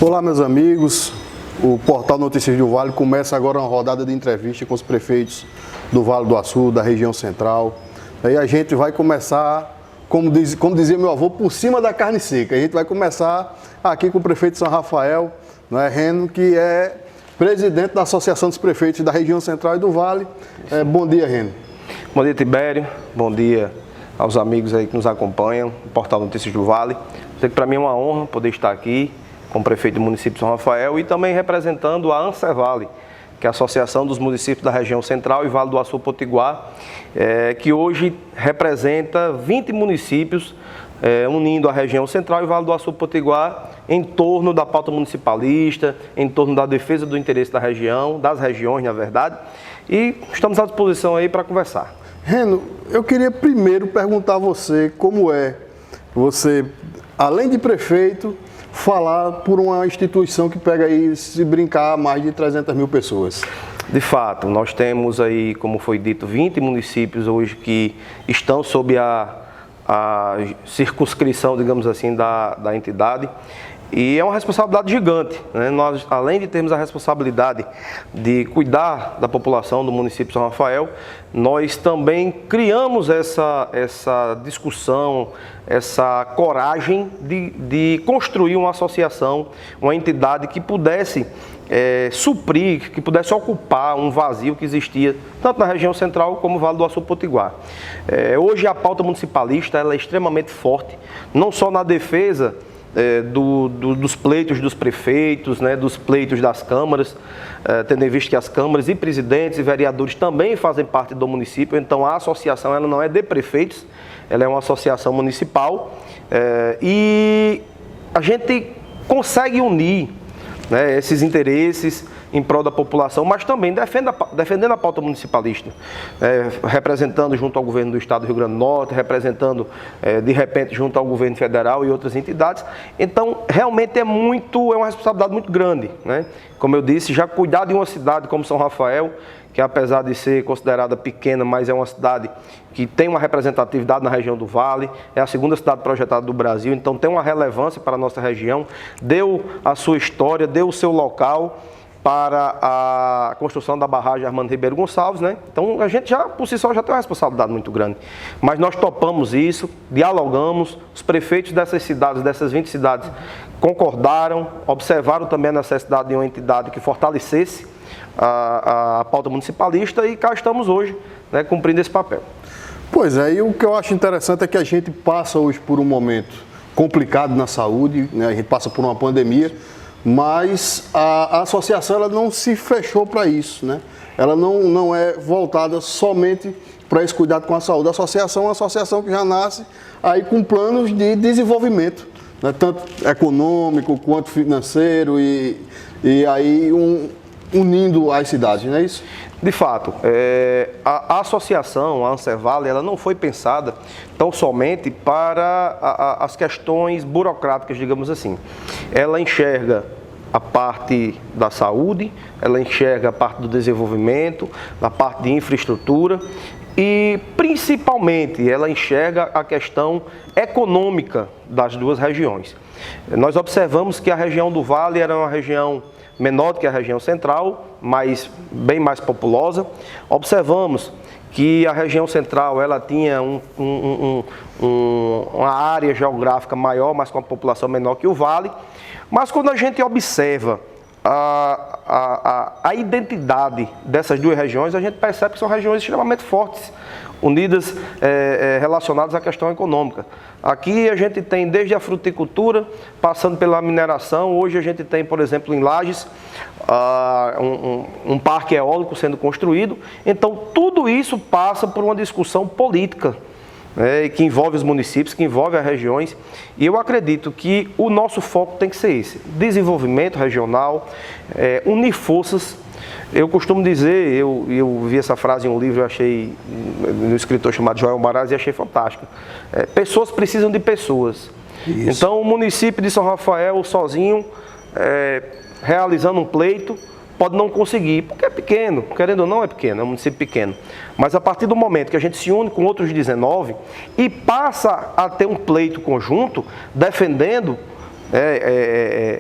Olá, meus amigos. O Portal Notícias do Vale começa agora uma rodada de entrevista com os prefeitos do Vale do Açu, da região central. Aí a gente vai começar, como dizia meu avô, por cima da carne seca. A gente vai começar aqui com o prefeito de São Rafael, Reno, que é presidente da Associação dos Prefeitos da região central e do Vale. Bom dia, Reno. Bom dia, Tibério. Bom dia aos amigos aí que nos acompanham, o Portal Notícias do Vale. Sei que para mim é uma honra poder estar aqui como prefeito do município de São Rafael e também representando a ANSEVALE, que é a Associação dos Municípios da Região Central e Vale do Açu Potiguar, que hoje representa 20 municípios, unindo a região central e Vale do Açu Potiguar em torno da pauta municipalista, em torno da defesa do interesse da região, das regiões, na verdade, e estamos à disposição aí para conversar. Reno, eu queria primeiro perguntar a você como é você, além de prefeito, falar por uma instituição que pega aí, se brincar, mais de 300 mil pessoas. De fato, nós temos aí, como foi dito, 20 municípios hoje que estão sob a circunscrição, digamos assim, da entidade. E é uma responsabilidade gigante, né? Nós, além de termos a responsabilidade de cuidar da população do município de São Rafael, nós também criamos essa discussão, essa coragem de construir uma associação, uma entidade que pudesse suprir, que pudesse ocupar um vazio que existia tanto na região central como no Vale do Açu Potiguar. Hoje a pauta municipalista ela é extremamente forte, não só na defesa dos pleitos dos prefeitos, né, dos pleitos das câmaras, tendo em vista que as câmaras e presidentes e vereadores também fazem parte do município, então a associação ela não é de prefeitos, ela é uma associação municipal e a gente consegue unir, né, esses interesses em prol da população, mas também defendendo a pauta municipalista, representando junto ao governo do estado do Rio Grande do Norte, representando de repente junto ao governo federal e outras entidades. Então realmente é uma responsabilidade muito grande, né? Como eu disse, já cuidar de uma cidade como São Rafael, que apesar de ser considerada pequena, mas é uma cidade que tem uma representatividade na região do Vale, é a segunda cidade projetada do Brasil, então tem uma relevância para a nossa região, deu a sua história, deu o seu local para a construção da barragem Armando Ribeiro Gonçalves, né? Então a gente já, por si só, já tem uma responsabilidade muito grande. Mas nós topamos isso, dialogamos, os prefeitos dessas cidades, dessas 20 cidades, concordaram, observaram também a necessidade de uma entidade que fortalecesse a pauta municipalista e cá estamos hoje, né, cumprindo esse papel. Pois é, e o que eu acho interessante é que a gente passa hoje por um momento complicado na saúde, né? A gente passa por uma pandemia, mas a associação ela não se fechou para isso, né? Ela não é voltada somente para esse cuidado com a saúde. A associação é uma associação que já nasce aí com planos de desenvolvimento, né? Tanto econômico quanto financeiro e aí unindo as cidades, não é isso? De fato, a associação, a ANSEVALE, ela não foi pensada tão somente para as questões burocráticas, digamos assim. Ela enxerga a parte da saúde, ela enxerga a parte do desenvolvimento, a parte de infraestrutura e, principalmente, ela enxerga a questão econômica das duas regiões. Nós observamos que a região do Vale era uma região menor do que a região central, mas bem mais populosa. Observamos que a região central ela tinha uma área geográfica maior, mas com a população menor que o Vale. Mas quando a gente observa a identidade dessas duas regiões, a gente percebe que são regiões extremamente fortes, unidas, relacionadas à questão econômica. Aqui a gente tem desde a fruticultura, passando pela mineração. Hoje a gente tem, por exemplo, em Lages, um parque eólico sendo construído. Então tudo isso passa por uma discussão política, que envolve os municípios, que envolve as regiões, e eu acredito que o nosso foco tem que ser esse: desenvolvimento regional, unir forças. Eu costumo dizer, eu vi essa frase em um livro, eu achei, um escritor chamado Joel Maraz, e achei fantástico. Pessoas precisam de pessoas. Isso. Então o município de São Rafael sozinho, realizando um pleito, pode não conseguir, porque é pequeno, querendo ou não é pequeno, é um município pequeno. Mas a partir do momento que a gente se une com outros 19 e passa a ter um pleito conjunto, defendendo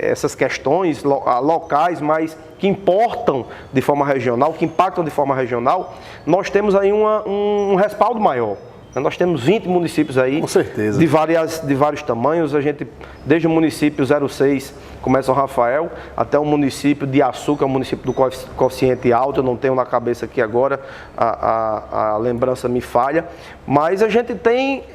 essas questões locais, mas que importam de forma regional, que impactam de forma regional, nós temos aí um respaldo maior. Nós temos 20 municípios aí, com certeza, de vários tamanhos. A gente, desde o município 06, como é São Rafael, até o município de Açu, que é um município do quociente alto, eu não tenho na cabeça aqui agora, a lembrança me falha, mas a gente tem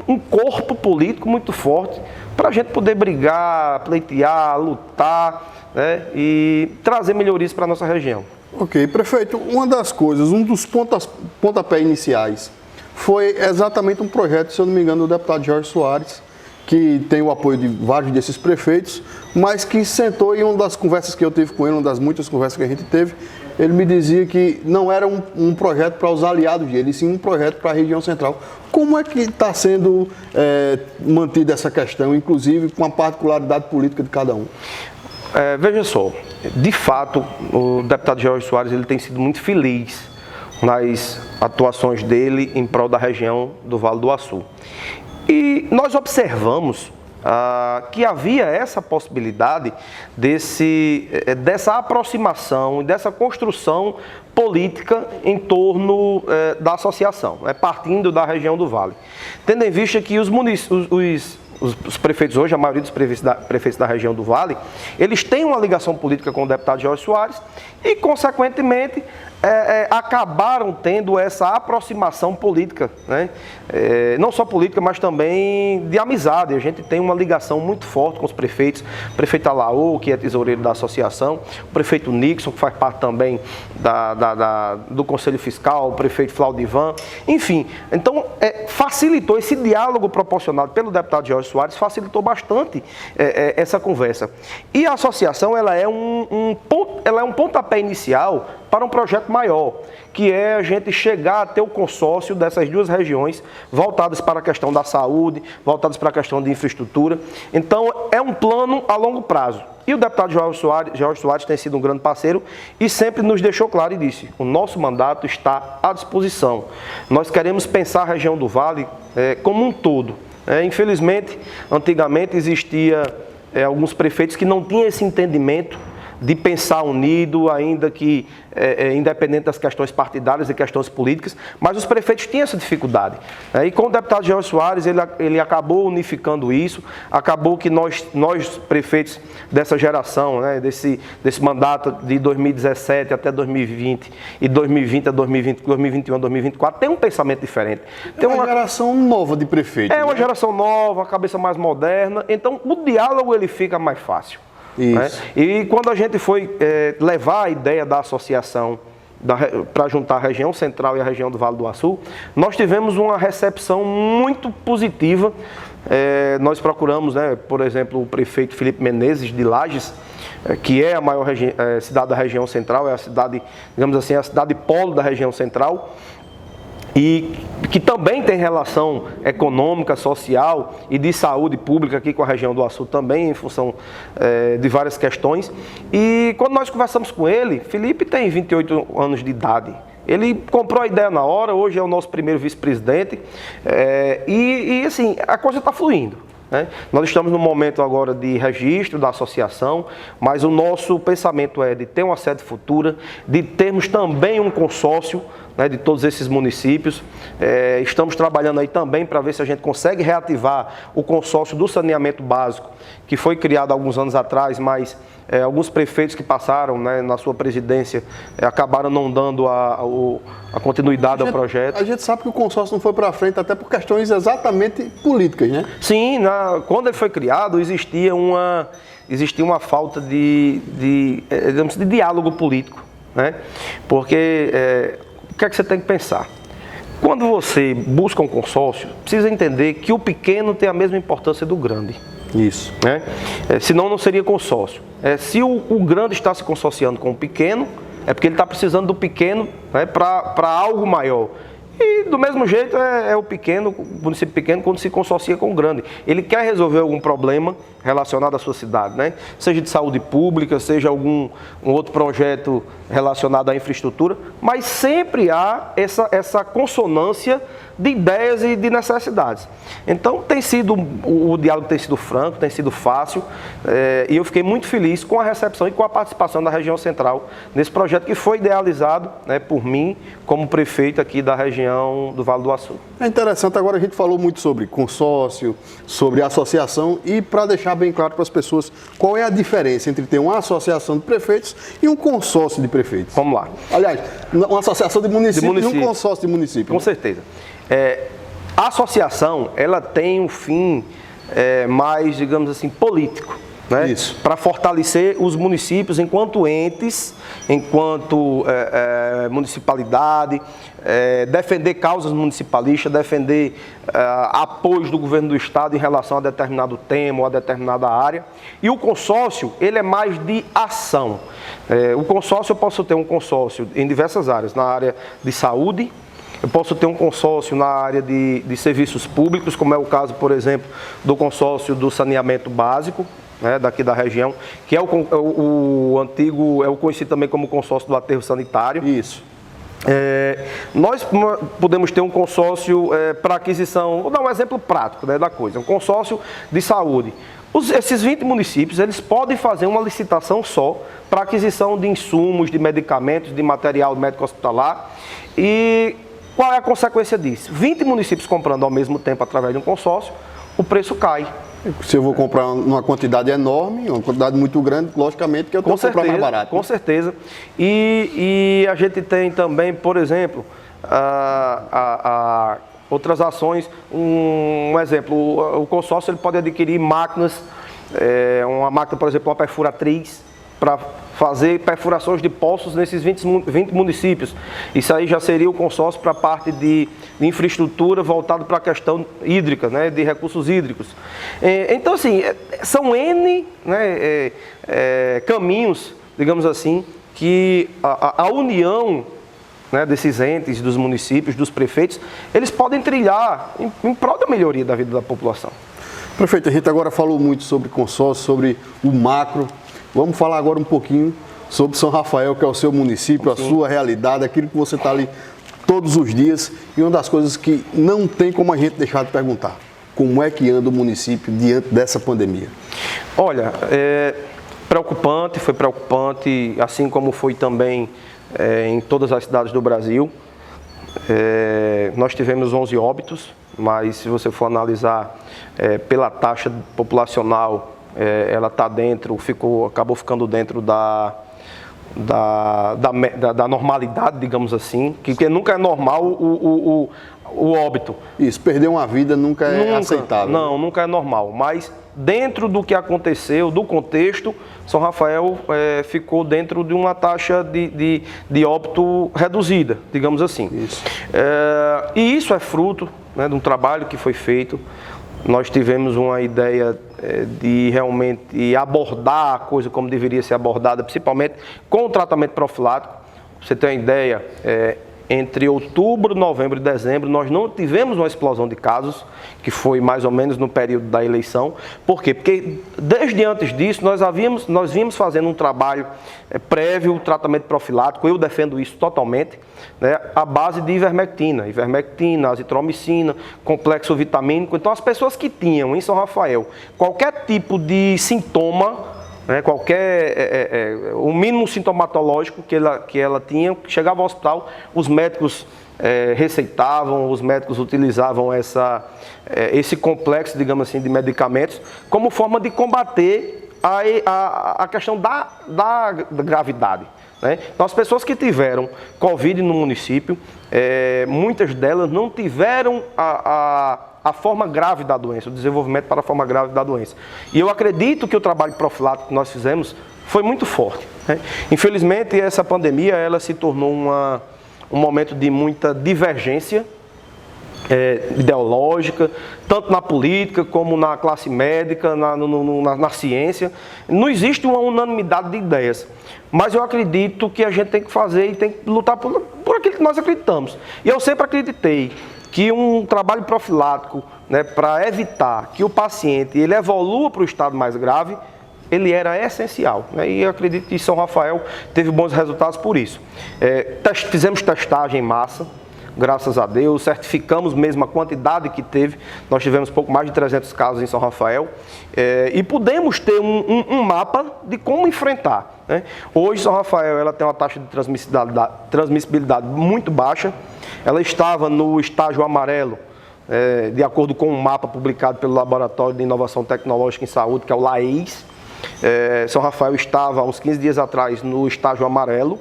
um corpo político muito forte para a gente poder brigar, pleitear, lutar, né, e trazer melhorias para a nossa região. Ok, prefeito, uma das coisas, um dos pontapés iniciais foi exatamente um projeto, se eu não me engano, do deputado Jorge Soares, que tem o apoio de vários desses prefeitos, mas que sentou em uma das conversas que eu tive com ele, uma das muitas conversas que a gente teve, ele me dizia que não era um projeto para os aliados dele, sim um projeto para a região central. Como é que está sendo mantida essa questão, inclusive com a particularidade política de cada um? Veja só, de fato, o deputado Jorge Soares ele tem sido muito feliz nas atuações dele em prol da região do Vale do Açu. E nós observamos que havia essa possibilidade dessa aproximação e dessa construção política em torno da associação, partindo da região do Vale. Tendo em vista que os prefeitos hoje, a maioria dos prefeitos da região do Vale, eles têm uma ligação política com o deputado Jorge Soares e, consequentemente, acabaram tendo essa aproximação política, né? Não só política, mas também de amizade. A gente tem uma ligação muito forte com os prefeitos, o prefeito Alaô, que é tesoureiro da associação, o prefeito Nixon, que faz parte também do Conselho Fiscal, o prefeito Flaudivan, enfim. Então, facilitou esse diálogo proporcionado pelo deputado Jorge Soares, facilitou bastante essa conversa. E a associação ela é um pontapé inicial para um projeto maior, que é a gente chegar a ter o consórcio dessas duas regiões voltadas para a questão da saúde, voltadas para a questão de infraestrutura. Então, é um plano a longo prazo. E o deputado Jorge Soares tem sido um grande parceiro e sempre nos deixou claro e disse: o nosso mandato está à disposição. Nós queremos pensar a região do Vale como um todo. Infelizmente, antigamente existia alguns prefeitos que não tinham esse entendimento de pensar unido, ainda que independente das questões partidárias e questões políticas, mas os prefeitos tinham essa dificuldade. E com o deputado Jorge Soares, ele acabou unificando isso, acabou que nós prefeitos dessa geração, né, desse mandato de 2017 até 2020 e 2020 a 2021 a 2024, tem um pensamento diferente. Tem uma geração nova de prefeitos. É uma geração nova, a cabeça mais moderna, então o diálogo ele fica mais fácil. Né? E quando a gente foi levar a ideia da associação para juntar a região central e a região do Vale do Açu, nós tivemos uma recepção muito positiva. Nós procuramos, né, por exemplo, o prefeito Felipe Menezes de Lages, que é a maior cidade da região central, é a cidade, digamos assim, a cidade polo da região central, e que também tem relação econômica, social e de saúde pública aqui com a região do Açu também, em função de várias questões. E quando nós conversamos com ele, Felipe tem 28 anos de idade. Ele comprou a ideia na hora, hoje é o nosso primeiro vice-presidente, e assim, a coisa está fluindo. Nós estamos no momento agora de registro da associação, mas o nosso pensamento é de ter uma sede futura, de termos também um consórcio, né, de todos esses municípios. Estamos trabalhando aí também para ver se a gente consegue reativar o consórcio do saneamento básico, que foi criado há alguns anos atrás, mas alguns prefeitos que passaram, né, na sua presidência acabaram não dando a continuidade ao projeto. A gente sabe que o consórcio não foi para frente até por questões exatamente políticas, né? Sim, quando ele foi criado existia uma falta de diálogo político, né? Porque o que é que você tem que pensar? Quando você busca um consórcio, precisa entender que o pequeno tem a mesma importância do grande. Isso. Né? Senão não seria consórcio. Se o grande está se consorciando com o pequeno, é porque ele está precisando do pequeno, né, para algo maior. E do mesmo jeito é o município pequeno quando se consorcia com o grande. Ele quer resolver algum problema relacionado à sua cidade, né? Seja de saúde pública, seja um outro projeto relacionado à infraestrutura, mas sempre há essa consonância de ideias e de necessidades. Então o diálogo tem sido franco, tem sido fácil, e eu fiquei muito feliz com a recepção e com a participação da região central nesse projeto que foi idealizado, né, por mim como prefeito aqui da região do Vale do Açu. É interessante, agora a gente falou muito sobre consórcio, sobre associação, e para deixar bem claro para as pessoas qual é a diferença entre ter uma associação de prefeitos e um consórcio de prefeitos. Vamos lá. Aliás, uma associação de municípios e um consórcio de municípios. Com certeza. A associação, ela tem um fim mais, digamos assim, político, né? Isso. Para fortalecer os municípios enquanto entes, enquanto municipalidade, defender causas municipalistas, defender apoios do governo do estado em relação a determinado tema ou a determinada área. E o consórcio, ele é mais de ação. O consórcio, eu posso ter um consórcio em diversas áreas, na área de saúde, eu posso ter um consórcio na área de serviços públicos, como é o caso, por exemplo, do consórcio do saneamento básico, né, daqui da região, que é o antigo, é o conhecido também como consórcio do aterro sanitário. Isso. Nós podemos ter um consórcio para aquisição, vou dar um exemplo prático, né, da coisa, um consórcio de saúde. Esses 20 municípios, eles podem fazer uma licitação só para aquisição de insumos, de medicamentos, de material médico hospitalar. E qual é a consequência disso? 20 municípios comprando ao mesmo tempo através de um consórcio, o preço cai. Se eu vou comprar uma quantidade enorme, uma quantidade muito grande, logicamente que eu tenho que comprar mais barato. Com certeza. E a gente tem também, por exemplo, outras ações. Um exemplo, o consórcio ele pode adquirir máquinas, uma máquina, por exemplo, uma perfuratriz, para fazer perfurações de poços nesses 20 municípios. Isso aí já seria o consórcio para a parte de infraestrutura voltado para a questão hídrica, né, de recursos hídricos. Então, assim, são N, né, caminhos, digamos assim, que a união, né, desses entes, dos municípios, dos prefeitos, eles podem trilhar em prol da melhoria da vida da população. Prefeito, a gente agora falou muito sobre consórcio, sobre o macro. Vamos falar agora um pouquinho sobre São Rafael, que é o seu município, a sua realidade, aquilo que você está ali todos os dias. E uma das coisas que não tem como a gente deixar de perguntar: como é que anda o município diante dessa pandemia? Olha, foi preocupante, assim como foi também em todas as cidades do Brasil. Nós tivemos 11 óbitos, mas se você for analisar pela taxa populacional, ela está dentro, acabou ficando dentro da normalidade, digamos assim, que nunca é normal o óbito. Isso, perder uma vida nunca é aceitável. Não, nunca é normal, mas dentro do que aconteceu, do contexto, São Rafael ficou dentro de uma taxa de óbito reduzida, digamos assim. Isso. E isso é fruto, né, de um trabalho que foi feito. Nós tivemos uma ideia de realmente abordar a coisa como deveria ser abordada, principalmente com o tratamento profilático. Pra você ter uma ideia, entre outubro, novembro e dezembro, nós não tivemos uma explosão de casos, que foi mais ou menos no período da eleição. Por quê? Porque desde antes disso, nós vimos fazendo um trabalho prévio, tratamento profilático, eu defendo isso totalmente, né, à base de ivermectina, azitromicina, complexo vitamínico. Então, as pessoas que tinham em São Rafael qualquer tipo de sintoma, né, o mínimo sintomatológico que ela tinha, chegava ao hospital, os médicos receitavam, os médicos utilizavam esse complexo, digamos assim, de medicamentos como forma de combater a questão da gravidade, né? Então, as pessoas que tiveram Covid no município, muitas delas não tiveram a forma grave da doença, o desenvolvimento para a forma grave da doença. E eu acredito que o trabalho profilático que nós fizemos foi muito forte, né? Infelizmente, essa pandemia ela se tornou um momento de muita divergência ideológica, tanto na política como na classe médica, na ciência. Não existe uma unanimidade de ideias. Mas eu acredito que a gente tem que fazer e tem que lutar por aquilo que nós acreditamos. E eu sempre acreditei que um trabalho profilático, né, para evitar que o paciente ele evolua para o estado mais grave, ele era essencial, né? E eu acredito que São Rafael teve bons resultados por isso. Fizemos testagem em massa, graças a Deus, certificamos mesmo a quantidade que teve. Nós tivemos pouco mais de 300 casos em São Rafael e pudemos ter um mapa de como enfrentar, né? Hoje, São Rafael ela tem uma taxa de transmissibilidade muito baixa. Ela estava no estágio amarelo, de acordo com um mapa publicado pelo Laboratório de Inovação Tecnológica em Saúde, que é o LAES. São Rafael estava, há uns 15 dias atrás, no estágio amarelo,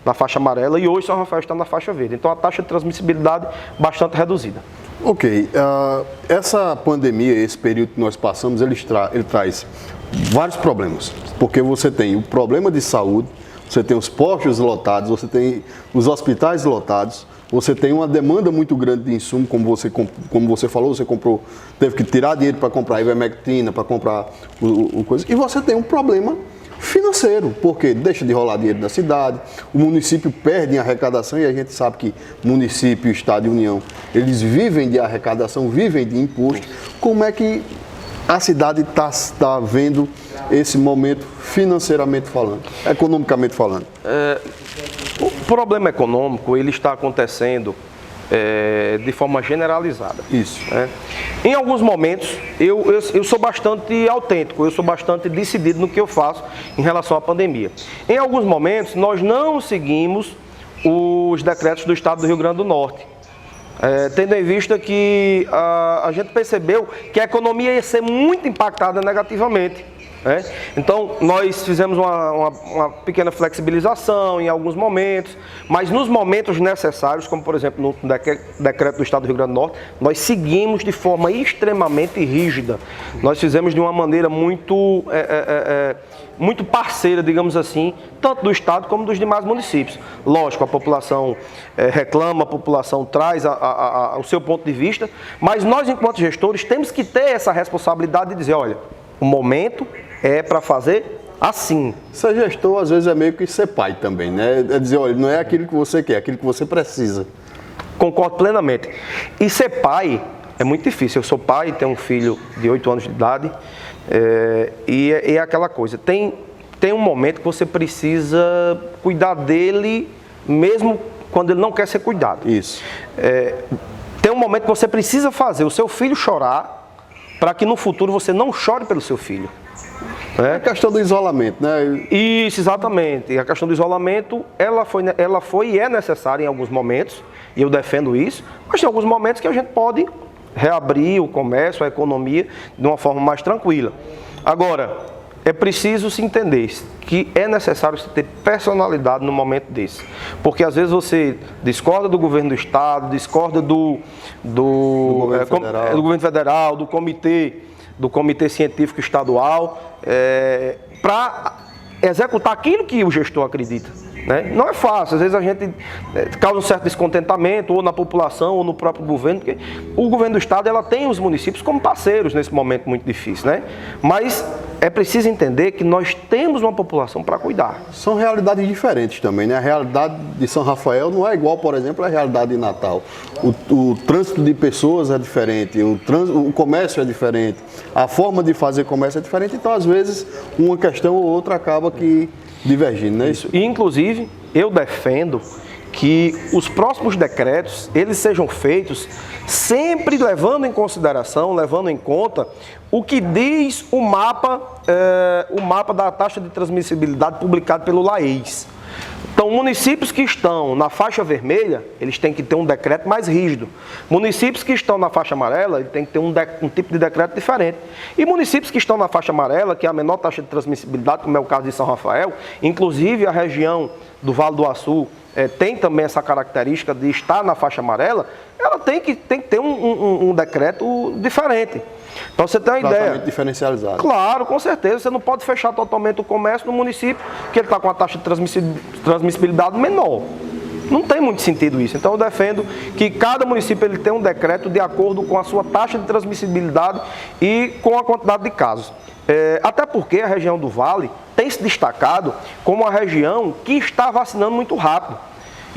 na faixa amarela, e hoje São Rafael está na faixa verde. Então, a taxa de transmissibilidade bastante reduzida. Ok. Essa pandemia, esse período que nós passamos, ele traz vários problemas. Porque você tem o problema de saúde, você tem os postos lotados, você tem os hospitais lotados, você tem uma demanda muito grande de insumo, como você falou, você teve que tirar dinheiro para comprar ivermectina, para comprar coisa. E você tem um problema financeiro, porque deixa de rolar dinheiro da cidade, o município perde em arrecadação, e a gente sabe que município, estado e união, eles vivem de arrecadação, vivem de imposto. Como é que a cidade está vendo esse momento financeiramente falando, economicamente falando? O problema econômico ele está acontecendo de forma generalizada. Isso. Né? Em alguns momentos, eu sou bastante autêntico, eu sou bastante decidido no que eu faço em relação à pandemia. Em alguns momentos, nós não seguimos os decretos do Estado do Rio Grande do Norte. Tendo em vista que a gente percebeu que a economia ia ser muito impactada negativamente. Então, nós fizemos uma pequena flexibilização em alguns momentos, mas nos momentos necessários, como por exemplo no decreto do Estado do Rio Grande do Norte, nós seguimos de forma extremamente rígida. Nós fizemos de uma maneira muito parceira, digamos assim, tanto do Estado como dos demais municípios. Lógico, a população reclama, a população traz o seu ponto de vista, mas nós, enquanto gestores, temos que ter essa responsabilidade de dizer, olha, o momento é para fazer assim. Ser gestor, às vezes, é meio que ser pai também, né? É dizer, olha, não é aquilo que você quer, é aquilo que você precisa. Concordo plenamente. E ser pai é muito difícil. Eu sou pai, tenho um filho de 8 anos de idade, e é aquela coisa. Tem um momento que você precisa cuidar dele, mesmo quando ele não quer ser cuidado. Isso. Tem um momento que você precisa fazer o seu filho chorar, para que no futuro você não chore pelo seu filho. É a questão do isolamento, né? Isso, exatamente. A questão do isolamento, ela foi e é necessária em alguns momentos, e eu defendo isso, mas tem alguns momentos que a gente pode reabrir o comércio, a economia, de uma forma mais tranquila. Agora, é preciso se entender que é necessário se ter personalidade no momento desse. Porque às vezes você discorda do governo do estado, discorda do governo federal, do comitê científico estadual, para executar aquilo que o gestor acredita. Né? Não é fácil, às vezes a gente causa um certo descontentamento, ou na população, ou no próprio governo, porque o governo do estado ela tem os municípios como parceiros nesse momento muito difícil, né? Mas é preciso entender que nós temos uma população para cuidar. São realidades diferentes também, né? A realidade de São Rafael não é igual, por exemplo, à realidade de Natal. O trânsito de pessoas é diferente, o comércio é diferente, a forma de fazer comércio é diferente, então às vezes uma questão ou outra acaba que divergindo, não é isso? E, inclusive, eu defendo que os próximos decretos, eles sejam feitos sempre levando em consideração, levando em conta o que diz o mapa da taxa de transmissibilidade publicado pelo LAES. Então, municípios que estão na faixa vermelha, eles têm que ter um decreto mais rígido. Municípios que estão na faixa amarela, eles têm que ter um tipo de decreto diferente. E municípios que estão na faixa amarela, que é a menor taxa de transmissibilidade, como é o caso de São Rafael, inclusive a região do Vale do Açu tem também essa característica de estar na faixa amarela, ela tem que ter um decreto diferente. Para você ter uma ideia. Diferencializado. Claro, com certeza. Você não pode fechar totalmente o comércio no município que ele está com a taxa de transmissibilidade menor. Não tem muito sentido isso. Então eu defendo que cada município ele tenha um decreto de acordo com a sua taxa de transmissibilidade e com a quantidade de casos. Até porque a região do Vale tem se destacado como uma região que está vacinando muito rápido.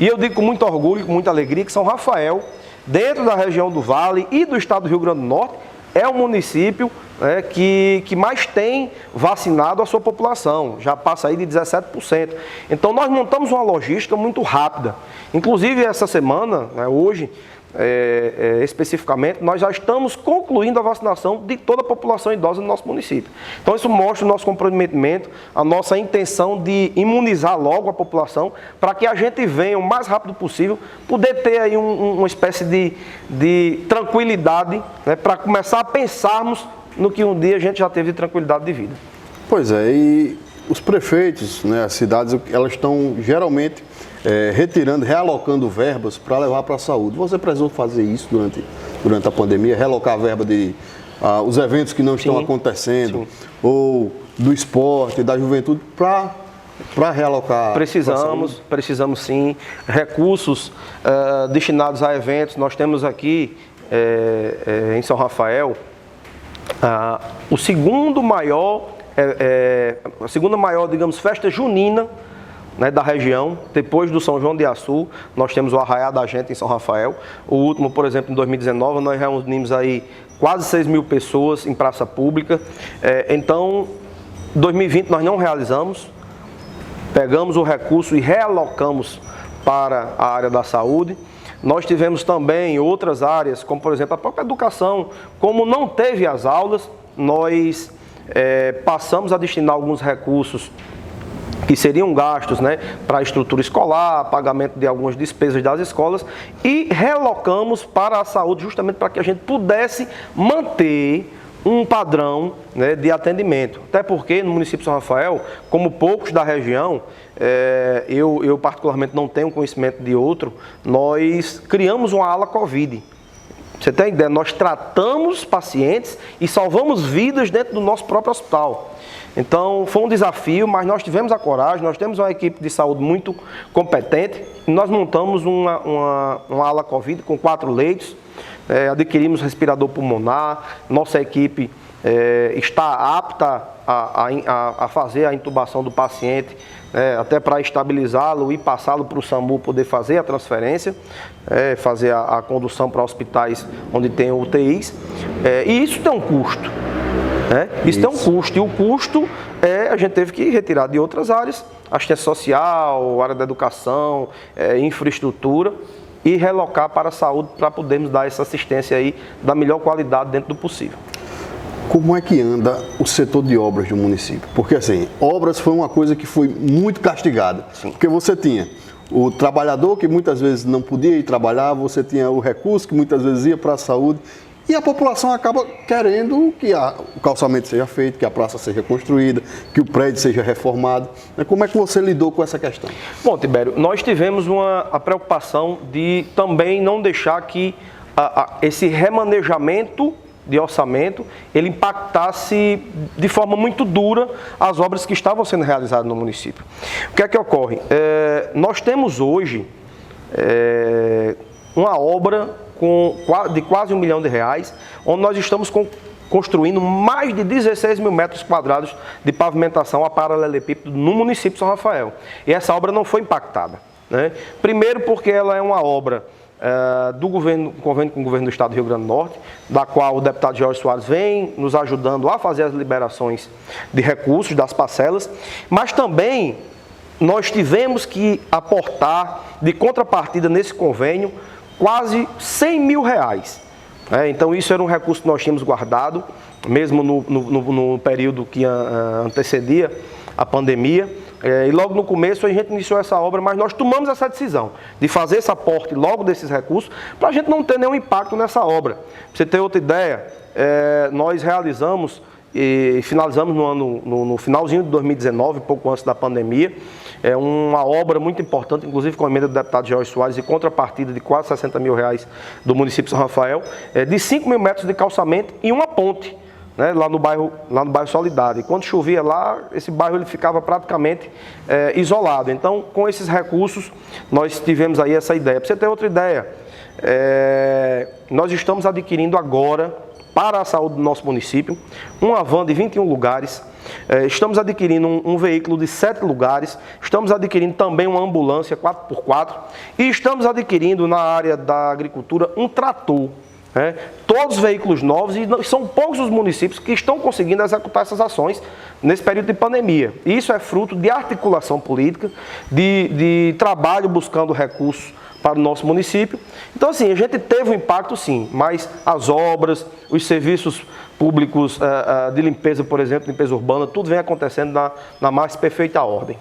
E eu digo com muito orgulho, com muita alegria, que São Rafael, dentro da região do Vale e do estado do Rio Grande do Norte, é o município que mais tem vacinado a sua população, já passa aí de 17%. Então nós montamos uma logística muito rápida. Inclusive essa semana, hoje, especificamente, nós já estamos concluindo a vacinação de toda a população idosa do nosso município. Então isso mostra o nosso comprometimento, a nossa intenção de imunizar logo a população, para que a gente venha o mais rápido possível, poder ter aí uma espécie de tranquilidade, para começar a pensarmos no que um dia a gente já teve de tranquilidade de vida. Pois é, e os prefeitos, as cidades, elas estão geralmente retirando, realocando verbas para levar para a saúde. Você precisou fazer isso durante a pandemia, realocar a verba de os eventos que não estão acontecendo, ou do esporte, da juventude, para realocar? Precisamos sim. Recursos destinados a eventos. Nós temos aqui em São Rafael a segunda maior, digamos, festa junina, da região. Depois do São João de Açu, nós temos o Arraiá da Gente em São Rafael. O último, por exemplo, em 2019, nós reunimos aí quase 6 mil pessoas em praça pública. Então, 2020 nós não realizamos, pegamos o recurso e realocamos para a área da saúde. Nós tivemos também outras áreas, como por exemplo a própria educação. Como não teve as aulas, nós passamos a destinar alguns recursos que seriam gastos, para a estrutura escolar, pagamento de algumas despesas das escolas, e relocamos para a saúde justamente para que a gente pudesse manter um padrão de atendimento. Até porque no município de São Rafael, como poucos da região, eu particularmente não tenho conhecimento de outro, nós criamos uma ala Covid. Você tem ideia? Nós tratamos pacientes e salvamos vidas dentro do nosso próprio hospital. Então, foi um desafio, mas nós tivemos a coragem, nós temos uma equipe de saúde muito competente, e nós montamos uma ala Covid com 4 leitos, adquirimos respirador pulmonar, nossa equipe está apta a fazer a intubação do paciente, até para estabilizá-lo e passá-lo para o SAMU poder fazer a transferência, fazer a condução para hospitais onde tem UTIs, e isso tem um custo. Isso tem um custo, e o custo a gente teve que retirar de outras áreas, assistência social, área da educação, infraestrutura, e relocar para a saúde para podermos dar essa assistência aí da melhor qualidade dentro do possível. Como é que anda o setor de obras do município? Porque assim, obras foi uma coisa que foi muito castigada. Sim. Porque você tinha o trabalhador que muitas vezes não podia ir trabalhar, você tinha o recurso que muitas vezes ia para a saúde, e a população acaba querendo que o calçamento seja feito, que a praça seja construída, que o prédio seja reformado. Como é que você lidou com essa questão? Bom, Tibério, nós tivemos a preocupação de também não deixar que esse remanejamento de orçamento, ele impactasse de forma muito dura as obras que estavam sendo realizadas no município. O que é que ocorre? Nós temos hoje uma obra de quase R$1 milhão, onde nós estamos construindo mais de 16 mil metros quadrados de pavimentação a paralelepípedo no município de São Rafael. E essa obra não foi impactada. Primeiro porque ela é uma obra do convênio com o governo do estado do Rio Grande do Norte, da qual o deputado Jorge Soares vem nos ajudando a fazer as liberações de recursos das parcelas, mas também nós tivemos que aportar de contrapartida nesse convênio quase R$100 mil. Então isso era um recurso que nós tínhamos guardado, mesmo no período que antecedia a pandemia. E logo no começo a gente iniciou essa obra, mas nós tomamos essa decisão de fazer esse aporte logo desses recursos para a gente não ter nenhum impacto nessa obra. Para você ter outra ideia, nós realizamos e finalizamos no finalzinho de 2019, pouco antes da pandemia, uma obra muito importante, inclusive com a emenda do deputado Jorge Soares e contrapartida de quase R$60 mil do município de São Rafael, de 5 mil metros de calçamento e uma ponte. né, lá no bairro Solidade. E quando chovia lá, esse bairro ele ficava praticamente isolado. Então, com esses recursos, nós tivemos aí essa ideia. Para você ter outra ideia, nós estamos adquirindo agora, para a saúde do nosso município, uma van de 21 lugares, estamos adquirindo um veículo de 7 lugares, estamos adquirindo também uma ambulância 4x4 e estamos adquirindo na área da agricultura um trator. Todos os veículos novos, e são poucos os municípios que estão conseguindo executar essas ações nesse período de pandemia. E isso é fruto de articulação política, de trabalho buscando recursos para o nosso município. Então, assim, a gente teve um impacto, sim, mas as obras, os serviços públicos de limpeza, por exemplo, limpeza urbana, tudo vem acontecendo na mais perfeita ordem.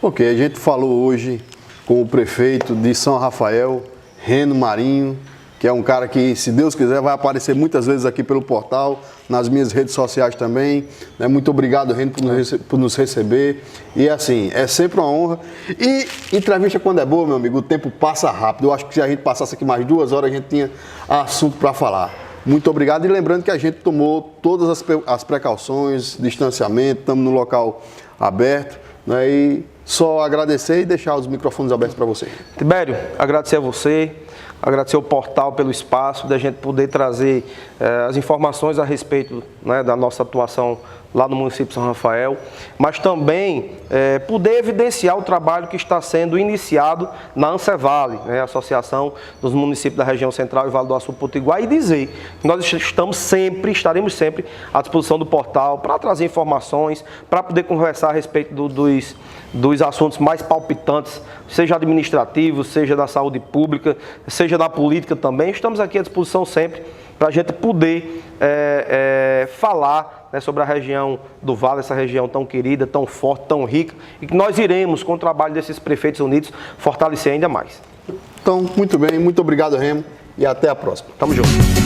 Ok, a gente falou hoje com o prefeito de São Rafael, Reno Marinho, que é um cara que, se Deus quiser, vai aparecer muitas vezes aqui pelo portal, nas minhas redes sociais também. Muito obrigado, Reno, por nos receber. E assim, é sempre uma honra. E entrevista quando é boa, meu amigo, o tempo passa rápido. Eu acho que se a gente passasse aqui mais 2 horas, a gente tinha assunto para falar. Muito obrigado. E lembrando que a gente tomou todas as precauções, distanciamento, estamos no local aberto, né? E só agradecer e deixar os microfones abertos para você. Tibério, agradecer a você, agradecer ao portal pelo espaço, da gente poder trazer as informações a respeito, né, da nossa atuação lá no município de São Rafael, mas também poder evidenciar o trabalho que está sendo iniciado na Ancevale, né, a Associação dos Municípios da Região Central e Vale do Açu-Potiguar, e dizer que nós estaremos sempre à disposição do portal para trazer informações, para poder conversar a respeito dos assuntos mais palpitantes, seja administrativos, seja da saúde pública, seja da política também. Estamos aqui à disposição sempre para a gente poder falar, né, sobre a região do Vale, essa região tão querida, tão forte, tão rica, e que nós iremos, com o trabalho desses prefeitos unidos, fortalecer ainda mais. Então, muito bem, muito obrigado, Remo, e até a próxima. Tamo junto.